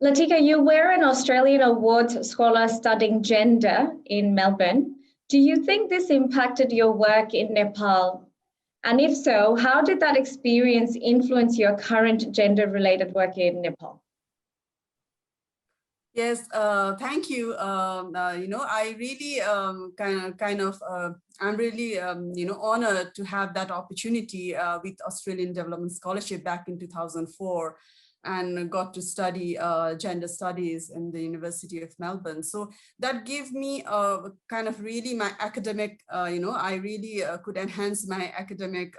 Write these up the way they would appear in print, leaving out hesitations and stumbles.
Latika, you were an Australian Awards Scholar studying gender in Melbourne. Do you think this impacted your work in Nepal? And if so, how did that experience influence your current gender-related work in Nepal? Yes, thank you. I really I'm really, honored to have that opportunity with Australian Development Scholarship back in 2004, and got to study gender studies in the University of Melbourne. So that gave me kind of really my academic, I really could enhance my academic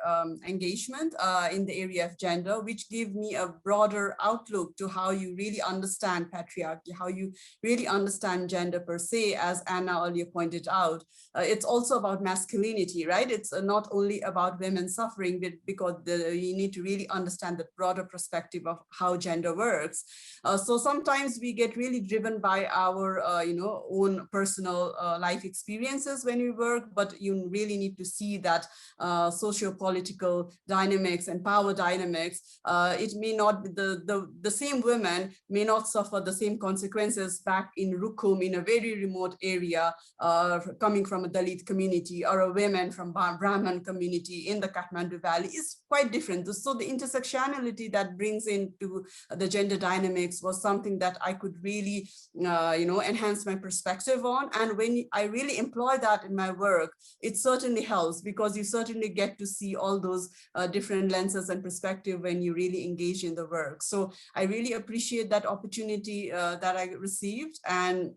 engagement in the area of gender, which gave me a broader outlook to how you really understand patriarchy, how you really understand gender per se, as Anna earlier pointed out. It's also about masculinity, right? It's not only about women suffering, but because you need to really understand the broader perspective of how gender works. So sometimes we get really driven by our own personal life experiences when we work, but you really need to see that socio-political dynamics and power dynamics. It may not be the same women may not suffer the same consequences back in Rukum, in a very remote area, coming from a Dalit community, or a women from Brahman community in the Kathmandu Valley is quite different. So the intersectionality that brings into the gender dynamics was something that I could really, enhance my perspective on. And when I really employ that in my work, it certainly helps, because you certainly get to see all those different lenses and perspective when you really engage in the work. So I really appreciate that opportunity that I received, and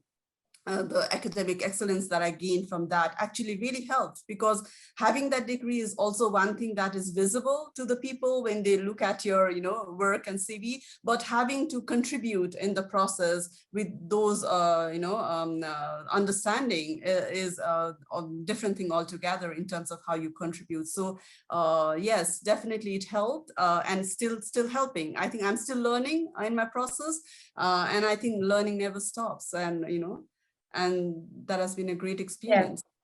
the academic excellence that I gained from that actually really helped, because having that degree is also one thing that is visible to the people when they look at your work and CV, but having to contribute in the process with those understanding is a different thing altogether in terms of how you contribute. So yes, definitely it helped, and still helping. I think I'm still learning in my process, and I think learning never stops, and that has been a great experience. Yeah.